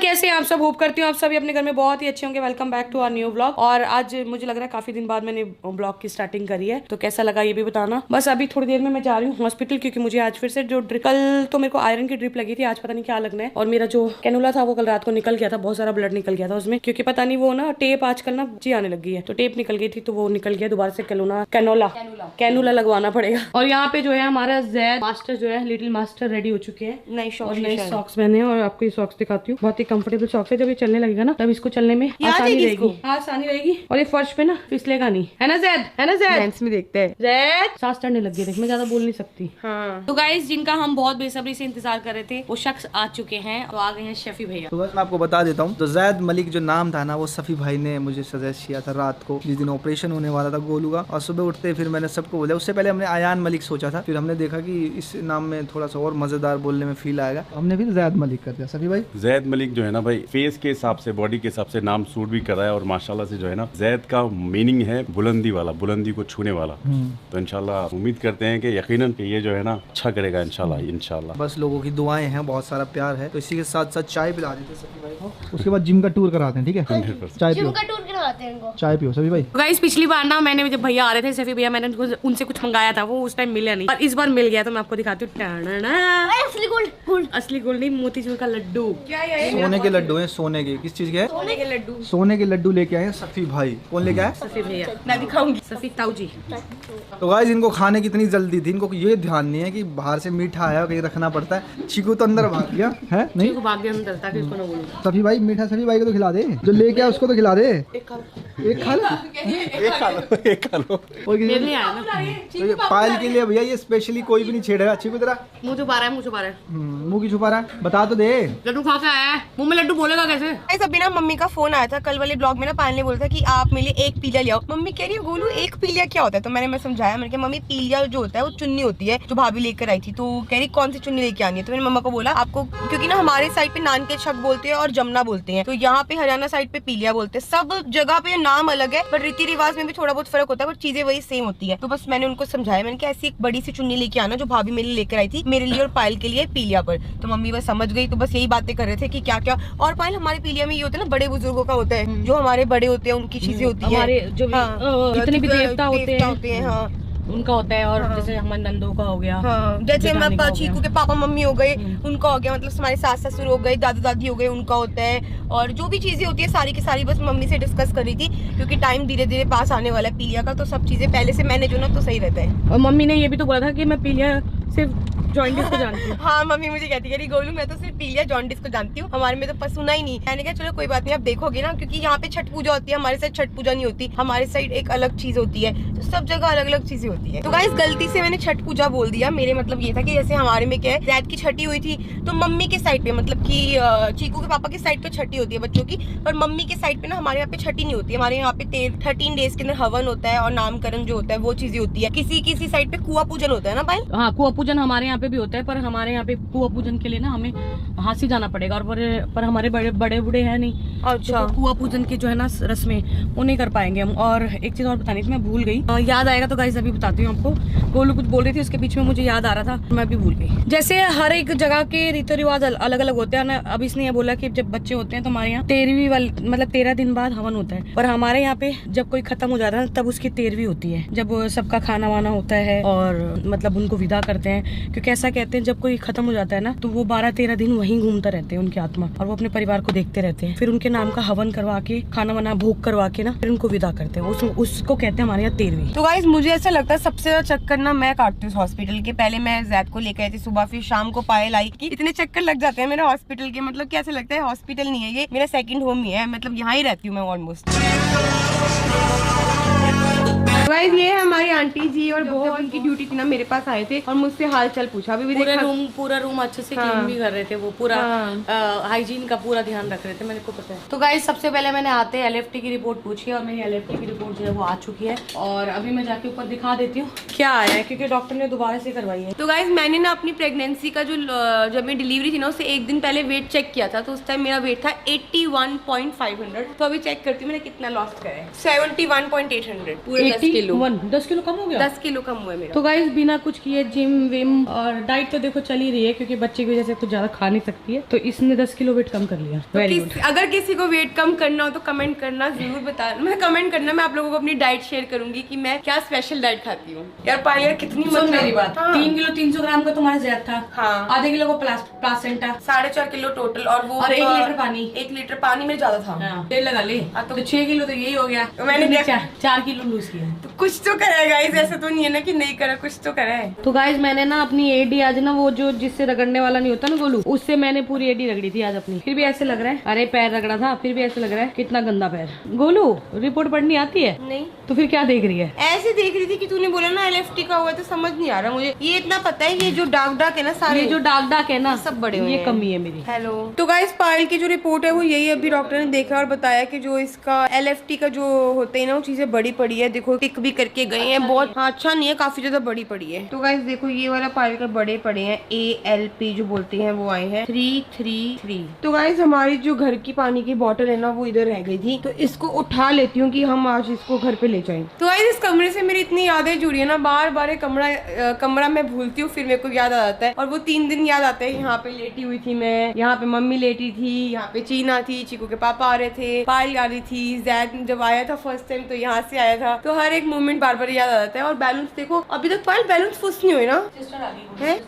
कैसे आप सब? होप करती हूँ आप सभी अपने घर में बहुत ही अच्छे होंगे। Welcome back to our new blog. और आज मुझे लग रहा है काफी दिन बाद मैंने ब्लॉग की स्टार्टिंग करी है, तो कैसा लगा ये भी बताना। बस अभी थोड़ी देर में मैं जा रही हूँ हॉस्पिटल, क्योंकि मुझे आज फिर से जो कल तो मेरे को आयरन की ड्रिप लगी थी, आज पता नहीं क्या लगना है। और मेरा जो कैनुला था वो कल रात को निकल गया था, बहुत सारा ब्लड निकल गया था उसमें, क्योंकि पता नहीं वो ना टेप आजकल ना जी आने लगी है, तो टेप निकल गई थी तो वो निकल गया। दोबारा से कैनुला लगवाना पड़ेगा। और यहाँ पे जो है हमारा जैद मास्टर जो है लिटिल मास्टर रेडी हो चुके हैं, नए सॉक्स पहने हैं। और आपको ये सॉक्स दिखाती हूँ, बहुत ही कंफर्टेबल सॉक्स है। जब ये चलने लगेगा ना तब इसको चलने में आसानी रहेगी। आसानी रहेगी और ये फर्श पे ना फिसलेगा नहीं, है ना जैद? है ना जैद? में देखते हैं जैद सांस चढ़ने लग गई, देख मैं ज्यादा बोल नहीं सकती। हाँ। तो गाइस जिनका हम बहुत बेसब्री से इंतजार कर रहे थे वो शख्स आ चुके हैं, तो आ गए हैं शफी भैया। तो बस मैं आपको बता देता हूँ, तो जैद मलिक जो नाम था ना वो सफी भाई ने मुझे सजेस्ट किया था रात को, जिस दिन ऑपरेशन होने वाला था गोलू का। और सुबह उठते फिर मैंने सबको बोला, उससे पहले हमने आयान मलिक सोचा था, फिर हमने देखा कि इस नाम में थोड़ा सा और मजेदार बोलने में फील आएगा, हमने फिर जैद मलिक कर दिया। सफी भाई जैद मलिक जो है ना भाई, फेस के हिसाब से बॉडी के हिसाब से नाम सूट भी कर रहा है। और माशाल्लाह से जो है ना जैद का मीनिंग है बुलंदी वाला, बुलंदी को छूने वाला। तो इंशाल्लाह उम्मीद करते हैं कि यकीनन कि ये जो है ना अच्छा करेगा इंशाल्लाह। बस लोगों की दुआएं हैं, बहुत सारा प्यार है। तो इसी के साथ साथ चाय पिला देते सफी भाई को, उसके बाद जिम का टूर कराते हैं। ठीक है, चाय पियो, चाय पियो सफी भाई। गाइस पिछली बार ना मैंने जब भैया आ रहे थे सफी भैया, मैंने उनसे कुछ मंगाया था, वो उस टाइम मिला नहीं, और इस बार मिल गया। तो मैं आपको दिखाती हूँ, असली गोल्ड नहीं, मोतीचूर का लड्डू। सोने के लड्डू हैं, सोने के। किस चीज के हैं? सोने के लड्डू। सोने के लड्डू लेके आए सफी भाई। कौन लेके आए? सफी भैया। मैं भी खाऊंगी, सफी ताऊ जी। तो गाइस इनको खाने की इतनी जल्दी थी, इनको ये ध्यान नहीं है कि बाहर से मीठा आया कहीं रखना पड़ता है। चीकू तो अंदर भाग गया है, नहीं भाग गया अंदर, ताकि इसको ना बोलूं। सफी भाई मीठा सफी भाई को तो खिला दे, जो लेके आया उसको तो खिला दे। एक खा लो, एक खा लो। मेरे लिए आया ना, तो पायल के लिए भैया ये स्पेशली कोई भी नहीं छेड़ेगा। चीकू तेरा मुंह छुपा रहा है, मुंह की छुपा रहा है, बता तो दे। लड्डू खा के आया है, मुंह में लड्डू बोलेगा कैसे? अभी ना मम्मी का फोन आया था कल वाले ब्लॉग में ना, पायल ने बोला था कि आप मेरे लिए एक पीलिया ले आओ। मम्मी कह रही है गोलू एक पीलिया क्या होता है? तो मैं समझाया, मैंने कहा मम्मी पीलिया जो होता है वो चुन्नी होती है जो भाभी लेकर आई थी। तो कह रही कौन सी चुन्नी लेके आनी है? तो मैंने मम्मा को बोला आपको, क्योंकि ना हमारे साइड पे नान के छक बोलते हैं और जमुना बोलते हैं, तो यहाँ पे हरियाणा साइड पे पीलिया बोलते हैं। सब जगह पे नाम अलग है, पर रीति रिवाज में भी थोड़ा बहुत फर्क होता है, पर चीजें वही सेम होती है। तो बस मैंने उनको समझाया, मैंने कहा ऐसी एक बड़ी सी चुन्नी लेके आना जो भाभी मेरे लिए लेकर आई थी, मेरे लिए और पायल के लिए पीलिया पर। तो मम्मी बस समझ गई। तो बस यही बातें कर रहे थे कि क्या क्या। और पायल हमारे पीलिया में ये होता है ना, बड़े बुजुर्गों का होता है, जो हमारे बड़े होते हैं उनकी चीजें होती है, हमारे जो जितने भी देवता होते हैं हाँ उनका होता है। और जैसे हमारे नंदों का हो गया, जैसे हमारे चीकू के पापा मम्मी हो गए उनका हो गया, मतलब हमारे सास ससुर हो गए, दादा दादी हो गए, उनका होता है। और जो भी चीजें होती है सारी की सारी बस मम्मी से डिस्कस कर रही थी, क्योंकि टाइम धीरे धीरे पास आने वाला है पीलिया का, तो सब चीजें पहले से मैनेज होना तो सही रहता है। और मम्मी ने ये भी तो बोला था कि मैं पीलिया सिर्फ जॉन्डिस को जानती हूँ। हाँ मम्मी मुझे कहती है गोलू मैं तो सिर्फ पीलिया जॉन्डिस को जानती हूँ, हमारे में तो पसुना ही नहीं। मैंने कहा चलो कोई बात नहीं, आप देखोगे ना, क्योंकि यहाँ पे छठ पूजा होती है, हमारे साइड छठ पूजा नहीं होती, हमारे साइड एक अलग चीज होती है। तो सब जगह अलग अलग चीजें होती है। तो गाइस गलती से मैंने छठ पूजा बोल दिया। मेरे मतलब ये था कि जैसे हमारे में क्या है, जैद की छठी हुई थी तो मम्मी के साइड पे, मतलब की चीकू के पापा के साइड पे छठी होती है बच्चों की, पर मम्मी के साइड पे ना हमारे यहाँ पे छठी नहीं होती है। हमारे यहाँ पे 13 डेज के अंदर हवन होता है और नामकरण जो होता है वो चीजें होती है। किसी साइड पे कुआ पूजन होता है ना भाई? हाँ कुआ पूजन हमारे यहाँ पे भी होता है, पर हमारे यहाँ पे कुआ पूजन के लिए ना हमें हांसी जाना पड़ेगा, और पर हमारे बड़े बूढ़े हैं नहीं। अच्छा। तो कुआ पूजन की जो है ना रस्में वो नहीं कर पाएंगे हम। और एक चीज और बतानी थी, मैं भूल गई, याद आएगा तो गाइस अभी बताती हूँ आपको। गोलू कुछ बोल रही थी, उसके बीच में मुझे याद आ रहा था, मैं भी भूल गई। जैसे हर एक जगह के रीति रिवाज अलग अलग होते हैं ना। अब इसने ये बोला कि जब बच्चे होते हैं तो हमारे यहाँ 13वीं वाली मतलब 13 दिन बाद हवन होता है, पर हमारे यहाँ पे जब कोई खत्म हो जाता है तब उसकी 13वीं होती है, जब सबका खाना वाना होता है और मतलब उनको विदा करते हैं। क्योंकि ऐसा कहते हैं जब कोई खत्म हो जाता है ना तो वो 12-13 दिन वहीं घूमता रहते हैं उनकी आत्मा, और वो अपने परिवार को देखते रहते हैं। फिर उनके नाम का हवन करवा के, खाना वाना भोग करवा के ना फिर उनको विदा करते हैं। उसको कहते हैं हमारे यहाँ 13वीं। तो गाइस मुझे ऐसा लगता है सबसे ज्यादा चक्कर ना मैं काटती हूँ हॉस्पिटल के। पहले मैं जैद को लेकर आई थी सुबह, फिर शाम को पायल आई कि इतने चक्कर लग जाते हैं मेरे हॉस्पिटल के। मतलब कैसे लगता है हॉस्पिटल नहीं है ये, मेरा सेकंड होम ही है, मतलब यहाँ ही रहती हूँ मैं ऑलमोस्ट। गाइस ये है हमारी आंटी जी, और बहुत उनकी ड्यूटी थी ना, मेरे पास आए थे और मुझसे हाल चाल पूछा। अभी भी पूरा रूम अच्छे से क्लीन भी कर रहे थे, वो पूरा हाइजीन का पूरा ध्यान रख रहे थे, मेरे को पता है। तो गाइस सबसे पहले मैंने आते LFT की रिपोर्ट पूछी, और मेरी LFT की रिपोर्ट जो है वो आ चुकी है। और अभी मैं जाके ऊपर दिखा देती हूँ क्या आया है, क्योंकि डॉक्टर ने दोबारा से करवाई है। तो गाइस मैंने ना अपनी प्रेगनेंसी का जो जब मेरी डिलीवरी थी ना उससे एक दिन पहले वेट चेक किया था, तो उस टाइम मेरा वेट था 81.500। तो अभी चेक करती हूँ मैंने कितना लॉस करा है, 71.800 पूरे किलो 10 किलो कम हो गया। 10 किलो कम हुआ है मेरा। तो गाइस बिना कुछ किए जिम विम और डाइट तो देखो चल ही रही है, क्योंकि बच्चे की वजह से कुछ ज्यादा खा नहीं सकती है, तो इसने 10 किलो वेट कम कर लिया। Very good. अगर किसी को वेट कम करना हो तो कमेंट करना जरूर बताना, मैं कमेंट करना, मैं आप लोगों को अपनी डाइट शेयर करूंगी कि मैं क्या स्पेशल डाइट खाती हूँ। यार पायल कितनी सुन मेरी बात, हाँ। 3 किलो 300 ग्राम का तुम्हारा ज़्यादा था। हाँ। आधे किलो को प्लासेंटा, 4.5 किलो टोटल, और वो 1 लीटर पानी। 1 लीटर पानी में ज्यादा था। तेल लगा ले तो 6 किलो तो यही हो गया। मैंने 4 किलो लूज किया। तो कुछ तो करा है गाइस, ऐसा तो नहीं है ना कि नहीं करा, कुछ तो करा है। तो गाइस मैंने ना अपनी एडी आज ना, वो जो जिससे रगड़ने वाला नहीं होता ना गोलू, उससे मैंने पूरी एडी रगड़ी थी आज अपनी। फिर भी ऐसे लग रहा है, अरे पैर रगड़ा था फिर भी ऐसे लग रहा है कितना गंदा पैर। गोलू रिपोर्ट पढ़नी आती है? नहीं। तो फिर क्या देख रही है? ऐसे देख रही थी कि तूने बोला ना LFT का हुआ, तो समझ नहीं आ रहा मुझे। ये इतना पता है, ये जो डाक है ना सारे, ये जो डाक है ना सब बड़े हुए ये हैं। कमी है मेरी। हेलो। तो गाइस पायल की जो रिपोर्ट है वो यही, अभी डॉक्टर ने देखा और बताया कि जो इसका LFT का जो होते हैं ना वो चीजें बड़ी पड़ी है। देखो टिक भी करके गए हैं बहुत। हाँ अच्छा नहीं है, काफी ज्यादा बड़ी पड़ी है। तो गाइस देखो ये वाला पायल का बड़े पड़े हैं, ALP जो बोलते हैं वो आए हैं 333। तो गाइस हमारी जो घर की पानी की बोतल है ना वो इधर रह गई थी, तो इसको उठा लेती हूँ कि हम आज इसको घर पे ले जाएं। तो गाइस इस कमरे से मेरी इतनी यादें जुड़ी है ना, बार बार कमरा मैं भूलती हूँ, फिर मेरे को याद आ जाता है। और वो 3 दिन याद आते हैं, यहाँ पे लेटी हुई थी मैं, यहाँ पे मम्मी लेटी थी, यहाँ पे चीना थी, चीकू के पापा आ रहे थे, पायल आ रही थी, जैद जब आया था फर्स्ट टाइम तो यहाँ से आया था। तो हर एक मोमेंट बार बार याद आ जाता है। और बैलेंस देखो, अभी तक पायल बैलेंस फुस नहीं हुई ना। है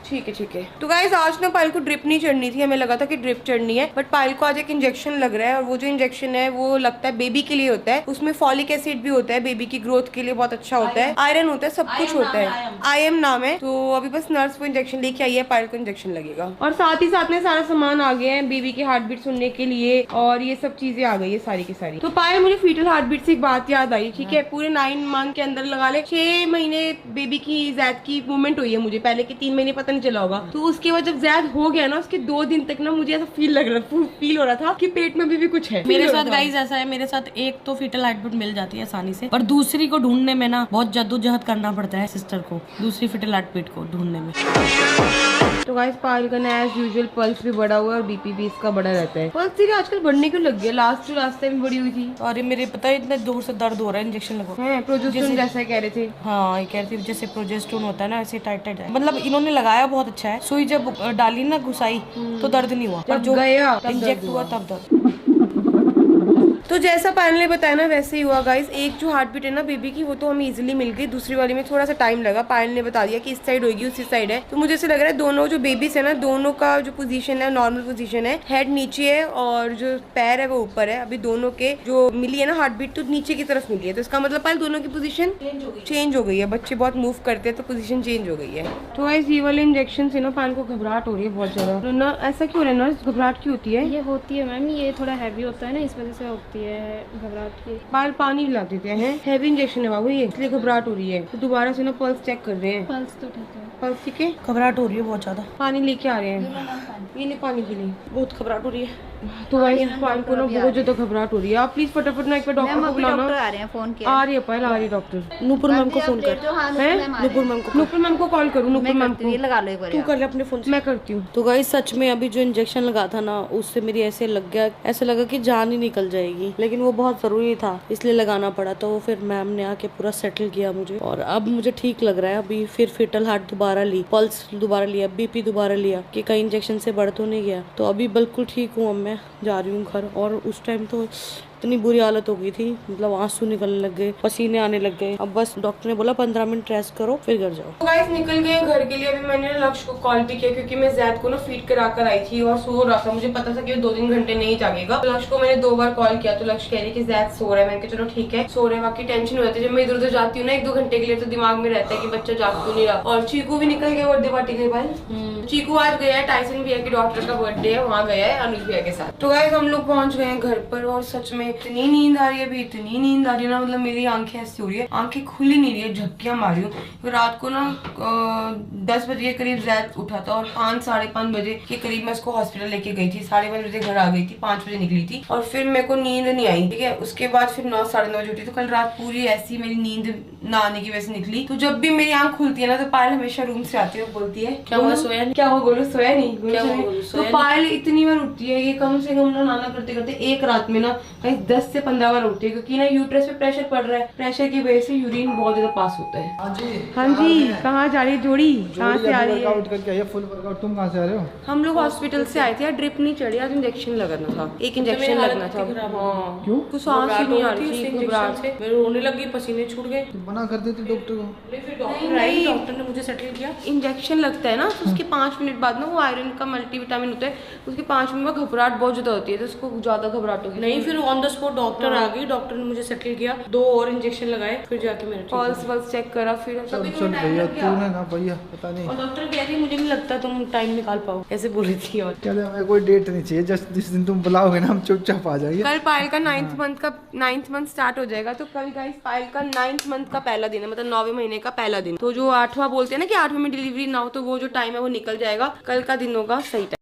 ठीक है ठीक है। तो गाइस आज ना पायल को ड्रिप नहीं चढ़नी थी, हमें लगा था कि ड्रिप चढ़नी है, बट पायल को आज एक इंजेक्शन लग रहा है। और वो जो इंजेक्शन है वो लगता है बेबी के लिए होता है, उसमें फॉलिक एसिड भी होता है, बेबी की ग्रोथ के लिए बहुत अच्छा होता है, आयरन होता है, सब कुछ होता है। IM नाम है। तो अभी बस नर्स वो इंजेक्शन लेके आई है, पायल को इंजेक्शन लगेगा। और साथ ही साथ में सारा सामान आ गया है बेबी की हार्ट बीट सुनने के लिए, और ये सब चीजें आ गई है सारी की सारी। तो पायल मुझे फीटल हार्ट बीट से एक बात याद आई, ठीक है, पूरे 9 मंथ के अंदर लगा ले 6 महीने बेबी की जैद की मूवमेंट हुई है मुझे, पहले के 3 महीने पता नहीं चला होगा। तो उसके बाद जब जैद हो गया ना, उसके 2 दिन तक ना मुझे ऐसा फील हो रहा था कि पेट में भी कुछ है। मेरे साथ गाइस ऐसा है, मेरे साथ एक तो फीटल हार्ट बीट मिल जाती है आसानी से, और दूसरी को ढूंढने में ना बहुत जद्दोजहद करना पड़ता है सिस्टर को, दूसरी फीटल हार्ट बीट को ढूंढने में। तो गाइस पायल का ना एज यूजुअल पल्स भी बढ़ा हुआ है और BP भी इसका बढ़ा रहता है। पल्स तेरी आजकल बढ़ने क्यों लग गया? लास्ट टाइम बढ़ी हुई थी। और मेरे पता है इतने दूर से दर्द हो रहा है, इंजेक्शन लगवा है प्रोजेस्टेरोन जैसा कह रहे थे। हाँ ये कह रही थी जैसे प्रोजेस्टेरोन होता है ना ऐसे टाइट है। मतलब इन्होंने लगाया बहुत अच्छा है, सुई जब डाली ना घुसाई तो दर्द नहीं हुआ, पर जो गया इंजेक्ट हुआ तब दर्द। तो जैसा पायल ने बताया ना वैसे ही हुआ गाइस। एक जो हार्ट बीट है ना बेबी की वो तो हमें इजीली मिल गई, दूसरी वाली में थोड़ा सा टाइम लगा। पायल ने बता दिया कि इस साइड होगी उसी साइड है। तो मुझे ऐसे लग रहा है दोनों जो बेबीज है ना, दोनों का जो पोजीशन है नॉर्मल पोजीशन है, हेड नीचे है और जो पैर है वो ऊपर है। अभी दोनों के जो मिली है ना हार्ट बीट तो नीचे की तरफ मिली है, तो इसका मतलब पायल दोनों की पोजीशन चेंज हो गई है। बच्चे बहुत मूव करते हैं तो पोजीशन चेंज हो गई है। तो गाइस ये वाले इंजेक्शन से ना पायल को घबराहट हो रही है बहुत ज्यादा। तो ना ऐसा क्यों है ना, घबराहट क्यों होती है? ये होती है मैम, ये थोड़ा हैवी होता है ना, इस वजह से होती है घबराहट की। पायल पानी पिला देते हैं, हैवी इंजेक्शन है बाबू ये, इसलिए घबराहट हो रही है। तो दोबारा से ना पल्स चेक कर रहे हैं। पल्स तो ठीक है। पल्स ठीक है, घबराहट हो रही है बहुत ज्यादा। पानी लेके आ रहे हैं, ये नहीं पानी के लिए। बहुत घबराहट हो रही है। तो गाइस पायल को ना बहुत ज्यादा घबराहट हो रही है। आप प्लीज फटाफट ना एक बार डॉक्टर को बुलाना। आ रहे हैं, फोन किया। आ रही है पायल, आ रही है डॉक्टर। नूपुर मैम को फोन कर, नूपुर मैम को कॉल करूँ? नूपुर मैम को लगा लो एक बार। तू कर ले अपने फोन से। मैं करती हूँ। तो गाइस सच में अभी जो इंजेक्शन लगा था ना उससे मेरी ऐसे लग गया, ऐसे लगा कि जान ही निकल जाएगी, लेकिन वो बहुत जरूरी था इसलिए लगाना पड़ा। तो फिर मैम ने आके पूरा सेटल किया मुझे और अब मुझे ठीक लग रहा है। अभी फिर फीटल हार्ट दोबारा ली, पल्स दोबारा लिया, BP दोबारा लिया कि कहीं इंजेक्शन से बढ़ तो नहीं गया। तो अभी बिल्कुल ठीक हूँ। अब मैं जा रही हूँ घर। और उस टाइम तो इतनी बुरी हालत हो गई थी, मतलब आंसू निकलने लग गए, पसीने आने लग गए। अब बस डॉक्टर ने बोला 15 मिनट रेस्ट करो फिर घर जाओ। तो गाइस निकल गए घर के लिए। अभी मैंने लक्ष्य को कॉल भी किया क्योंकि मैं जैद को ना फीड करा कर आई थी और सो रहा था। मुझे पता था कि वो 2-3 घंटे नहीं जागेगा। तो लक्ष्य को मैंने 2 बार कॉल किया तो लक्ष्य कह रही कि जैद सो रहा है। मैंने कहा चलो ठीक है सो रहे हैं। बाकी टेंशन हो जाती है जब मैं इधर उधर जाती हूँ ना 1-2 घंटे के लिए, तो दिमाग में रहता है कि बच्चा जाग तो नहीं रहा। और चीकू भी निकल गया बर्थडे पार्टी के बाद। चीकू आज गया है टाइसन भैया के डॉक्टर का बर्थडे है, वहाँ गया है अनुज भैया के साथ। तो गाइस हम लोग पहुंच गए हैं घर पर और सच में इतनी नींद आ रही है, अभी इतनी नींद आ रही है ना, मतलब मेरी आंखें ऐसी हो रही है, आंखें खुली नहीं रही है, झपकियां मार रही हूँ। तो रात को ना 10 बजे के करीब जैद उठा था और 5-5:30 बजे के करीब मैं उसको हॉस्पिटल लेके गई थी। 5:30 बजे घर आ गई थी, 5 बजे निकली थी और फिर मेरे को नींद नहीं आई। ठीक है, उसके बाद फिर 9-9:30 बजे उठी। तो कल रात पूरी ऐसी मेरी नींद ना आने की वजह से निकली। तो जब भी मेरी आंख खुलती है ना तो पायल हमेशा रूम से आती है और बोलती है क्या हुआ, सोया नहीं? क्या हुआ गोलू, सोया नहीं? क्या हुआ गोलू, तो पायल इतनी बार उठती है ये, कम से कम ना नाना करते करते एक रात में ना कहीं 10 से 15 बार उठती है क्योंकि ना यूट्रस पे प्रेशर पड़ रहा है, प्रेशर की वजह से यूरिन बहुत ज्यादा पास होता है। हाँ जी कहाँ जा रही है जोड़ी, कहाँ से आ रही है? वर्कआउट करके आइए, फुल वर्कआउट। तुम कहाँ से आ रहे हो? हम लोग हॉस्पिटल से आए थे यार, ड्रिप नहीं चढ़ी, आज इंजेक्शन लगाना था, एक इंजेक्शन लगना था। हाँ क्यों? कुछ सांस ही नहीं आ रही थी, घबराहट से मैं रोने लगी, पसीने छूट गए। मना कर देते डॉक्टर को। नहीं, डॉक्टर ने मुझे सेटल किया। इंजेक्शन लगता है ना तो उसके 5 मिनट बाद ना, वो आयरन का मल्टीविटामिन होता है, उसके 5 मिनट में घबराहट बहुत ज्यादा होती है, तो उसको ज्यादा घबराहट होगी। नहीं, फिर ऑन द स्पॉट डॉक्टर आ गई, डॉक्टर ने मुझे सेटल किया, 2 और इंजेक्शन लगाए, फिर जाके मेरा पल्स वल्स चेक करा, फिर चल भैया, तूने ना भैया पता नहीं। और डॉक्टर कह रही मुझे नहीं लगता तुम टाइम निकाल पाओ, ऐसे बोल रही थी। और चलो हमें कोई डेट नहीं चाहिए, जस्ट जिस दिन तुम बुलाओगे ना हम चुपचाप आ जाएंगे। कल पायल का 9th मंथ स्टार्ट हो जाएगा, तो कल गाइस पायल का 9th मंथ का पहला दिन है, मतलब 9वें महीने का पहला दिन। तो जो 8वां बोलते हैं ना कि 8वें में डिलीवरी ना हो, तो वो जो टाइम है वो निकल जाएगा, कल का दिन होगा सही टाइम।